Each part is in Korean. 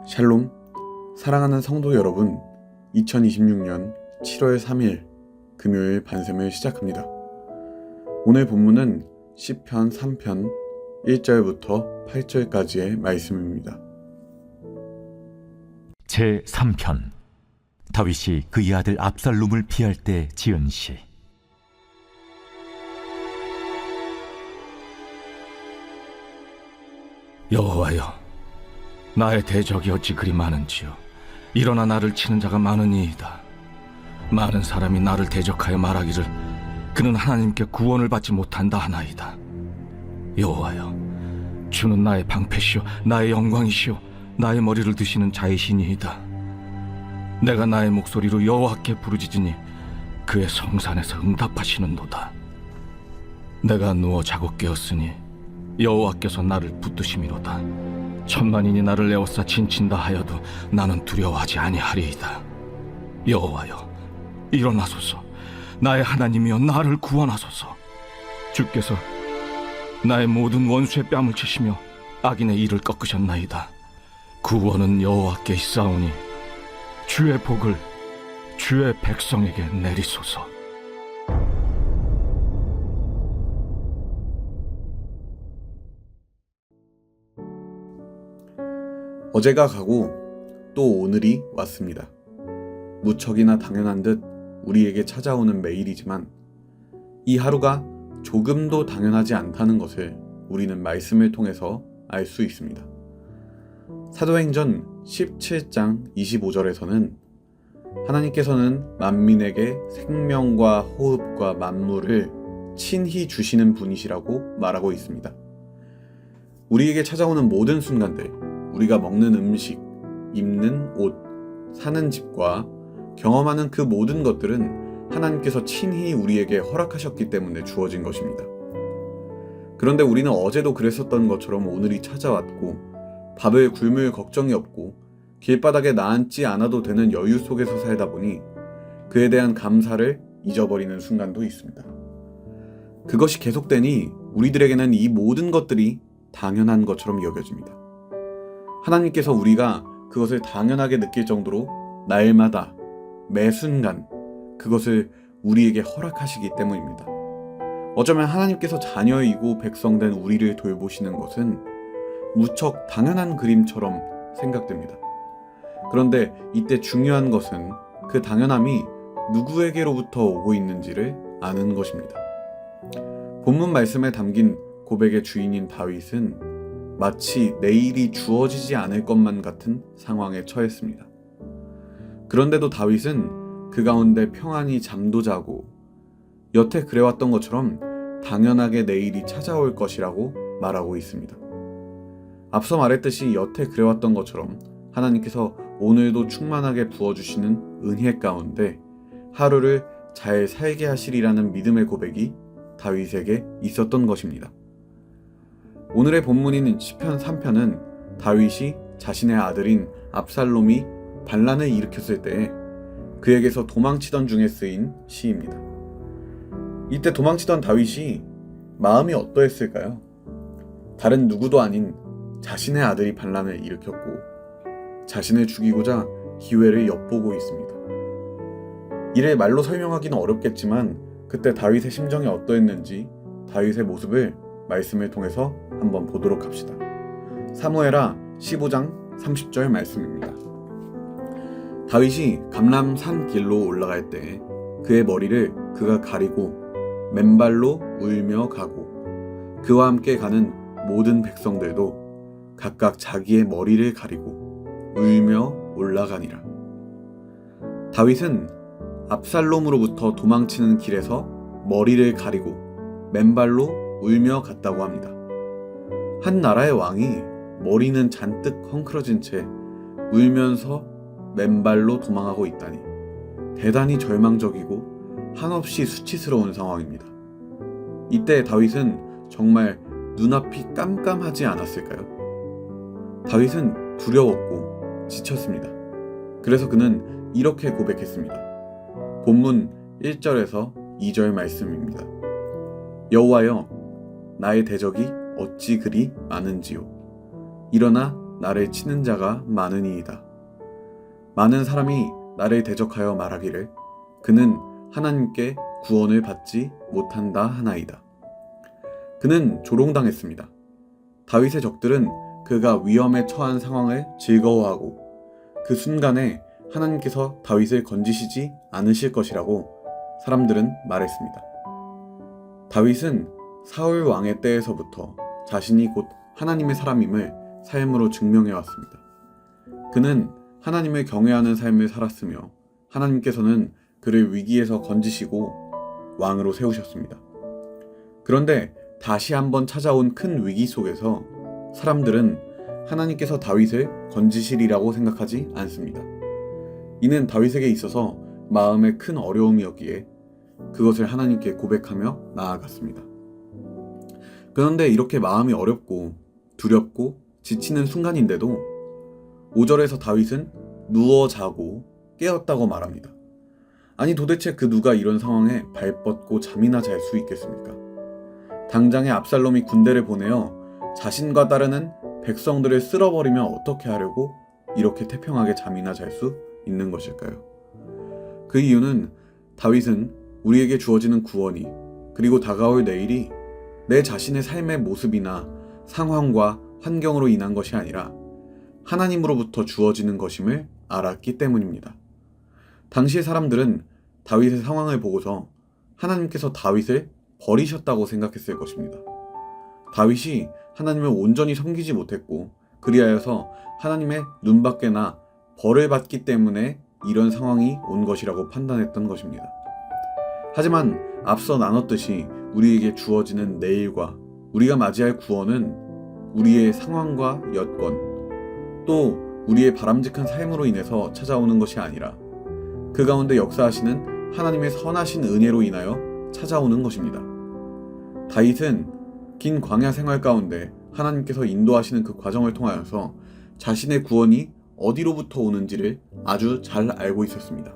샬롬, 사랑하는 성도 여러분, 2026년 7월 3일 금요일 반샘을 시작합니다. 오늘 본문은 시편 3편 1절부터 8절까지의 말씀입니다. 제3편 다윗이 그의 아들 압살롬을 피할 때 지은 시. 여호와여, 나의 대적이 어찌 그리 많은지요. 일어나 나를 치는 자가 많으니이다. 많은 사람이 나를 대적하여 말하기를 그는 하나님께 구원을 받지 못한다 하나이다. 여호와여, 주는 나의 방패시오 나의 영광이시오 나의 머리를 드시는 자이시니이다. 내가 나의 목소리로 여호와께 부르짖으니 그의 성산에서 응답하시는도다. 내가 누워 자고 깨었으니 여호와께서 나를 붙드심이로다. 천만인이 나를 에워싸 진친다 하여도 나는 두려워하지 아니하리이다. 여호와여, 일어나소서. 나의 하나님이여, 나를 구원하소서. 주께서 나의 모든 원수의 뺨을 치시며 악인의 이를 꺾으셨나이다. 구원은 여호와께 있사오니 주의 복을 주의 백성에게 내리소서. 어제가 가고 또 오늘이 왔습니다. 무척이나 당연한 듯 우리에게 찾아오는 매일이지만 이 하루가 조금도 당연하지 않다는 것을 우리는 말씀을 통해서 알 수 있습니다. 사도행전 17장 25절에서는 하나님께서는 만민에게 생명과 호흡과 만물을 친히 주시는 분이시라고 말하고 있습니다. 우리에게 찾아오는 모든 순간들, 우리가 먹는 음식, 입는 옷, 사는 집과 경험하는 그 모든 것들은 하나님께서 친히 우리에게 허락하셨기 때문에 주어진 것입니다. 그런데 우리는 어제도 그랬었던 것처럼 오늘이 찾아왔고 밥을 굶을 걱정이 없고 길바닥에 나앉지 않아도 되는 여유 속에서 살다 보니 그에 대한 감사를 잊어버리는 순간도 있습니다. 그것이 계속되니 우리들에게는 이 모든 것들이 당연한 것처럼 여겨집니다. 하나님께서 우리가 그것을 당연하게 느낄 정도로 날마다 매 순간 그것을 우리에게 허락하시기 때문입니다. 어쩌면 하나님께서 자녀이고 백성된 우리를 돌보시는 것은 무척 당연한 그림처럼 생각됩니다. 그런데 이때 중요한 것은 그 당연함이 누구에게로부터 오고 있는지를 아는 것입니다. 본문 말씀에 담긴 고백의 주인인 다윗은 마치 내일이 주어지지 않을 것만 같은 상황에 처했습니다. 그런데도 다윗은 그 가운데 평안히 잠도 자고 여태 그래왔던 것처럼 당연하게 내일이 찾아올 것이라고 말하고 있습니다. 앞서 말했듯이 여태 그래왔던 것처럼 하나님께서 오늘도 충만하게 부어주시는 은혜 가운데 하루를 잘 살게 하시리라는 믿음의 고백이 다윗에게 있었던 것입니다. 오늘의 본문인 시편 3편은 다윗이 자신의 아들인 압살롬이 반란을 일으켰을 때 그에게서 도망치던 중에 쓰인 시입니다. 이때 도망치던 다윗이 마음이 어떠했을까요? 다른 누구도 아닌 자신의 아들이 반란을 일으켰고 자신을 죽이고자 기회를 엿보고 있습니다. 이를 말로 설명하기는 어렵겠지만 그때 다윗의 심정이 어떠했는지 다윗의 모습을 말씀을 통해서 한번 보도록 합시다. 사무엘하 15장 30절 말씀입니다. 다윗이 감람산 길로 올라갈 때 그의 머리를 그가 가리고 맨발로 울며 가고 그와 함께 가는 모든 백성들도 각각 자기의 머리를 가리고 울며 올라가니라. 다윗은 압살롬으로부터 도망치는 길에서 머리를 가리고 맨발로 울며 갔다고 합니다. 한 나라의 왕이 머리는 잔뜩 헝클어진 채 울면서 맨발로 도망하고 있다니 대단히 절망적이고 한없이 수치스러운 상황입니다. 이때 다윗은 정말 눈앞이 깜깜하지 않았을까요? 다윗은 두려웠고 지쳤습니다. 그래서 그는 이렇게 고백했습니다. 본문 1절에서 2절 말씀입니다. 여호와여, 나의 대적이 어찌 그리 많은지요. 일어나 나를 치는 자가 많으니이다. 많은 사람이 나를 대적하여 말하기를 그는 하나님께 구원을 받지 못한다 하나이다. 그는 조롱당했습니다. 다윗의 적들은 그가 위험에 처한 상황을 즐거워하고 그 순간에 하나님께서 다윗을 건지시지 않으실 것이라고 사람들은 말했습니다. 다윗은 사울 왕의 때에서부터 자신이 곧 하나님의 사람임을 삶으로 증명해 왔습니다. 그는 하나님을 경외하는 삶을 살았으며 하나님께서는 그를 위기에서 건지시고 왕으로 세우셨습니다. 그런데 다시 한번 찾아온 큰 위기 속에서 사람들은 하나님께서 다윗을 건지시리라고 생각하지 않습니다. 이는 다윗에게 있어서 마음에 큰 어려움이었기에 그것을 하나님께 고백하며 나아갔습니다. 그런데 이렇게 마음이 어렵고 두렵고 지치는 순간인데도 5절에서 다윗은 누워 자고 깨었다고 말합니다. 아니 도대체 그 누가 이런 상황에 발 뻗고 잠이나 잘 수 있겠습니까? 당장에 압살롬이 군대를 보내어 자신과 따르는 백성들을 쓸어버리면 어떻게 하려고 이렇게 태평하게 잠이나 잘 수 있는 것일까요? 그 이유는 다윗은 우리에게 주어지는 구원이 그리고 다가올 내일이 내 자신의 삶의 모습이나 상황과 환경으로 인한 것이 아니라 하나님으로부터 주어지는 것임을 알았기 때문입니다. 당시의 사람들은 다윗의 상황을 보고서 하나님께서 다윗을 버리셨다고 생각했을 것입니다. 다윗이 하나님을 온전히 섬기지 못했고 그리하여서 하나님의 눈밖에나 벌을 받기 때문에 이런 상황이 온 것이라고 판단했던 것입니다. 하지만 앞서 나눴듯이 우리에게 주어지는 내일과 우리가 맞이할 구원은 우리의 상황과 여건 또 우리의 바람직한 삶으로 인해서 찾아오는 것이 아니라 그 가운데 역사하시는 하나님의 선하신 은혜로 인하여 찾아오는 것입니다. 다윗은 긴 광야 생활 가운데 하나님께서 인도하시는 그 과정을 통하여서 자신의 구원이 어디로부터 오는지를 아주 잘 알고 있었습니다.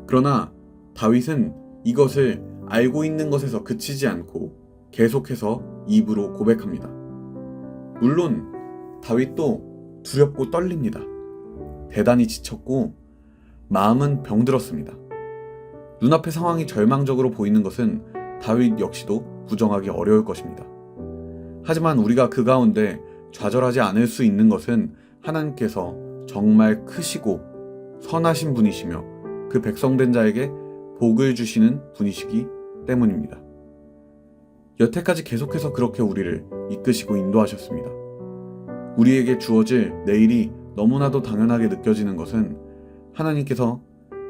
그러나 다윗은 이것을 알고 있는 것에서 그치지 않고 계속해서 입으로 고백합니다. 물론 다윗도 두렵고 떨립니다. 대단히 지쳤고 마음은 병들었습니다. 눈앞의 상황이 절망적으로 보이는 것은 다윗 역시도 부정하기 어려울 것입니다. 하지만 우리가 그 가운데 좌절하지 않을 수 있는 것은 하나님께서 정말 크시고 선하신 분이시며 그 백성된 자에게 복을 주시는 분이시기 때문입니다. 여태까지 계속해서 그렇게 우리를 이끄시고 인도하셨습니다. 우리에게 주어질 내일이 너무나도 당연하게 느껴지는 것은 하나님께서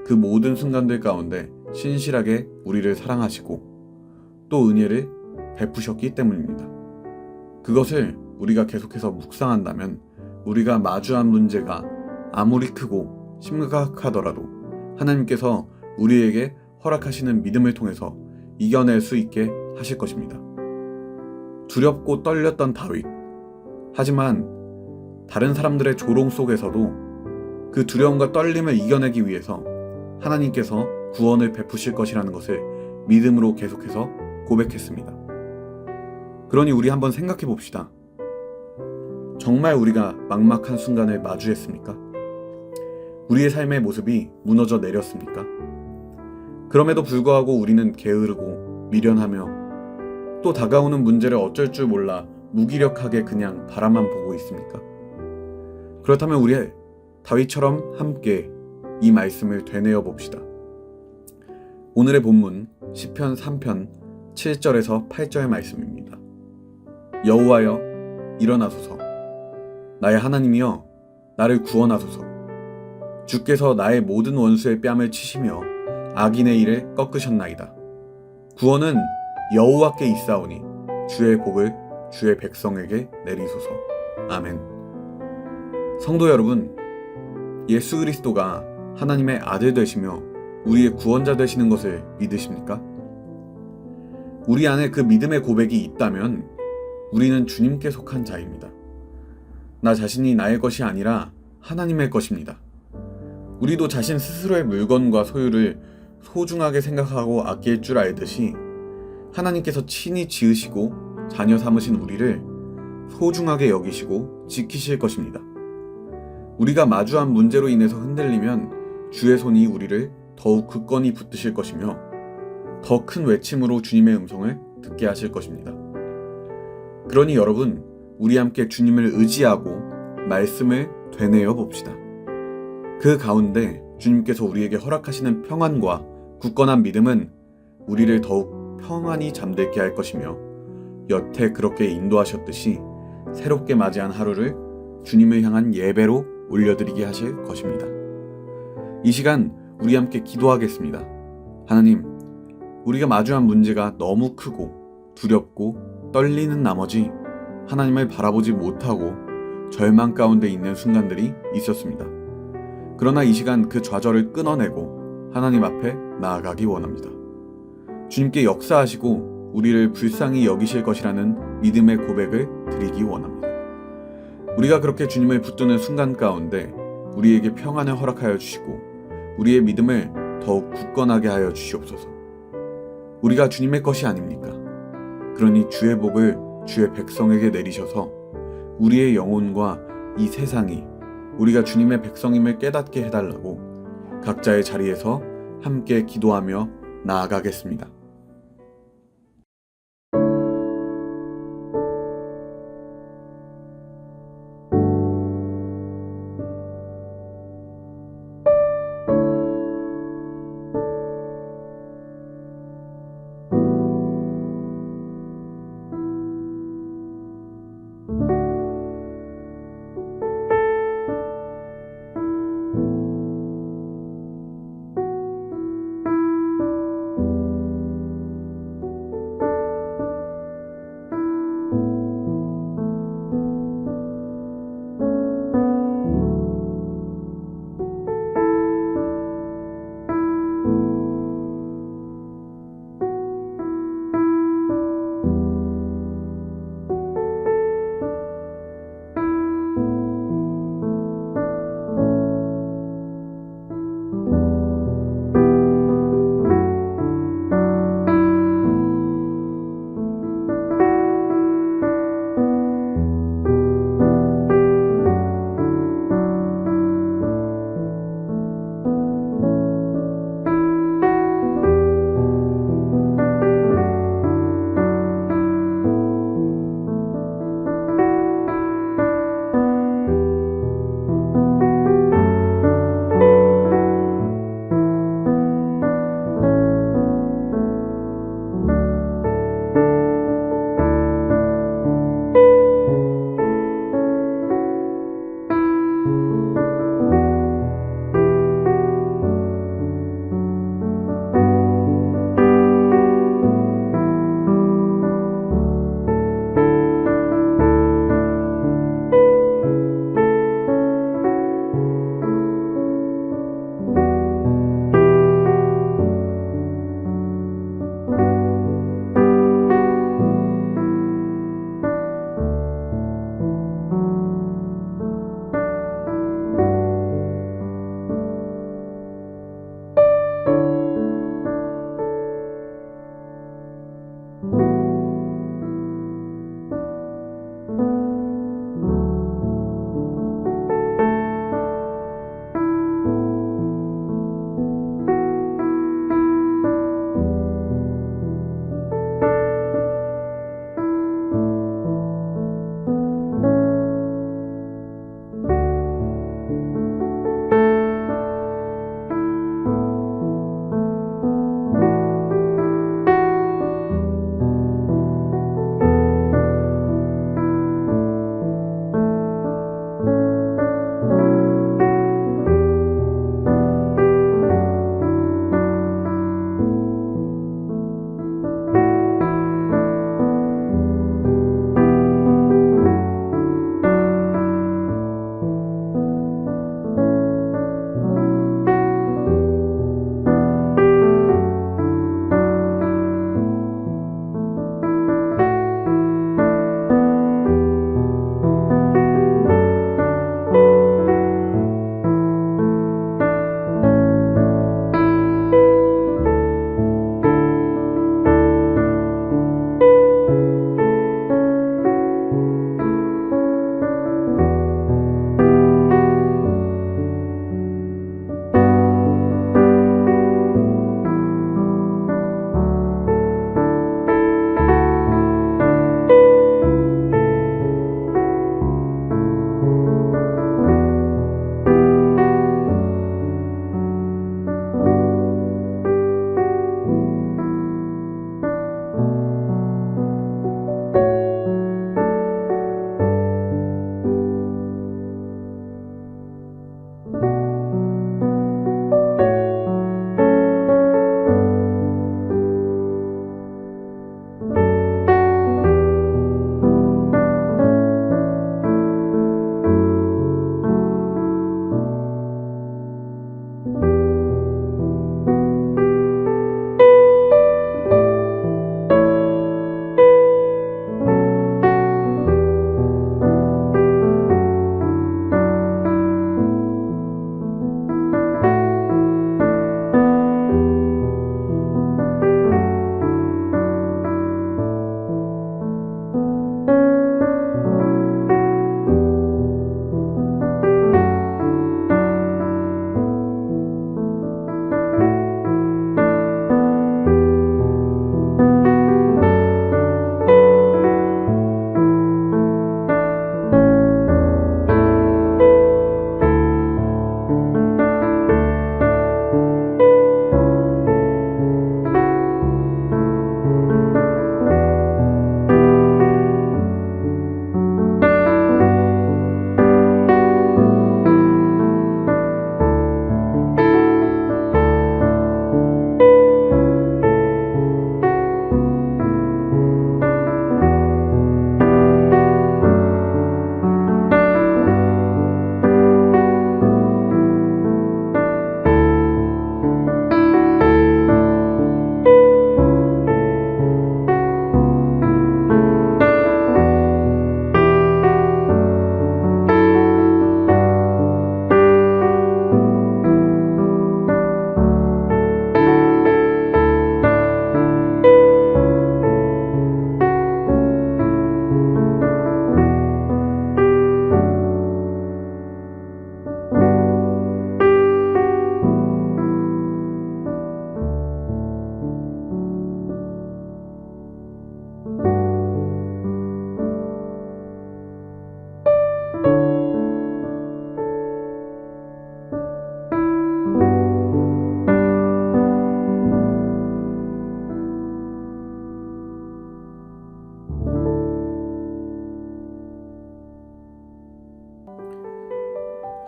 그 모든 순간들 가운데 신실하게 우리를 사랑하시고 또 은혜를 베푸셨기 때문입니다. 그것을 우리가 계속해서 묵상한다면 우리가 마주한 문제가 아무리 크고 심각하더라도 하나님께서 우리에게 허락하시는 믿음을 통해서 이겨낼 수 있게 하실 것입니다. 두렵고 떨렸던 다윗. 하지만 다른 사람들의 조롱 속에서도 그 두려움과 떨림을 이겨내기 위해서 하나님께서 구원을 베푸실 것이라는 것을 믿음으로 계속해서 고백했습니다. 그러니 우리 한번 생각해 봅시다. 정말 우리가 막막한 순간을 마주했습니까? 우리의 삶의 모습이 무너져 내렸습니까? 그럼에도 불구하고 우리는 게으르고 미련하며 또 다가오는 문제를 어쩔 줄 몰라 무기력하게 그냥 바라만 보고 있습니까? 그렇다면 우리 다윗처럼 함께 이 말씀을 되뇌어 봅시다. 오늘의 본문 시편 3편 7절에서 8절 말씀입니다. 여호와여 일어나소서, 나의 하나님이여 나를 구원하소서. 주께서 나의 모든 원수의 뺨을 치시며 악인의 일을 꺾으셨나이다. 구원은 여호와께 있사오니 주의 복을 주의 백성에게 내리소서. 아멘. 성도 여러분, 예수 그리스도가 하나님의 아들 되시며 우리의 구원자 되시는 것을 믿으십니까? 우리 안에 그 믿음의 고백이 있다면 우리는 주님께 속한 자입니다. 나 자신이 나의 것이 아니라 하나님의 것입니다. 우리도 자신 스스로의 물건과 소유를 소중하게 생각하고 아낄 줄 알듯이 하나님께서 친히 지으시고 자녀 삼으신 우리를 소중하게 여기시고 지키실 것입니다. 우리가 마주한 문제로 인해서 흔들리면 주의 손이 우리를 더욱 굳건히 붙드실 것이며 더 큰 외침으로 주님의 음성을 듣게 하실 것입니다. 그러니 여러분, 우리 함께 주님을 의지하고 말씀을 되뇌어 봅시다. 그 가운데 주님께서 우리에게 허락하시는 평안과 굳건한 믿음은 우리를 더욱 평안히 잠들게 할 것이며 여태 그렇게 인도하셨듯이 새롭게 맞이한 하루를 주님을 향한 예배로 올려드리게 하실 것입니다. 이 시간 우리 함께 기도하겠습니다. 하나님, 우리가 마주한 문제가 너무 크고 두렵고 떨리는 나머지 하나님을 바라보지 못하고 절망 가운데 있는 순간들이 있었습니다. 그러나 이 시간 그 좌절을 끊어내고 하나님 앞에 나아가기 원합니다. 주님께 역사하시고 우리를 불쌍히 여기실 것이라는 믿음의 고백을 드리기 원합니다. 우리가 그렇게 주님을 붙드는 순간 가운데 우리에게 평안을 허락하여 주시고 우리의 믿음을 더욱 굳건하게 하여 주시옵소서. 우리가 주님의 것이 아닙니까? 그러니 주의 복을 주의 백성에게 내리셔서 우리의 영혼과 이 세상이 우리가 주님의 백성임을 깨닫게 해달라고 각자의 자리에서 함께 기도하며 나아가겠습니다.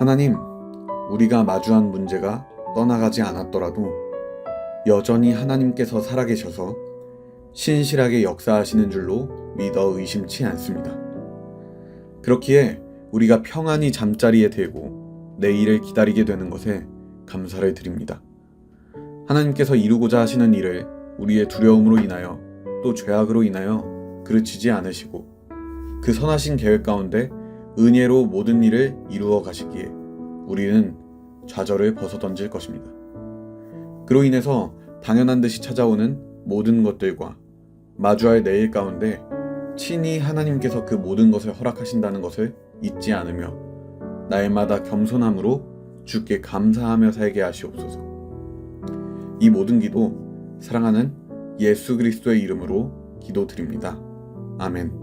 하나님, 우리가 마주한 문제가 떠나가지 않았더라도 여전히 하나님께서 살아계셔서 신실하게 역사하시는 줄로 믿어 의심치 않습니다. 그렇기에 우리가 평안히 잠자리에 들고 내일을 기다리게 되는 것에 감사를 드립니다. 하나님께서 이루고자 하시는 일을 우리의 두려움으로 인하여 또 죄악으로 인하여 그르치지 않으시고 그 선하신 계획 가운데 은혜로 모든 일을 이루어 가시기에 우리는 좌절을 벗어던질 것입니다. 그로 인해서 당연한 듯이 찾아오는 모든 것들과 마주할 내일 가운데 친히 하나님께서 그 모든 것을 허락하신다는 것을 잊지 않으며 날마다 겸손함으로 주께 감사하며 살게 하시옵소서. 이 모든 기도 사랑하는 예수 그리스도의 이름으로 기도드립니다. 아멘.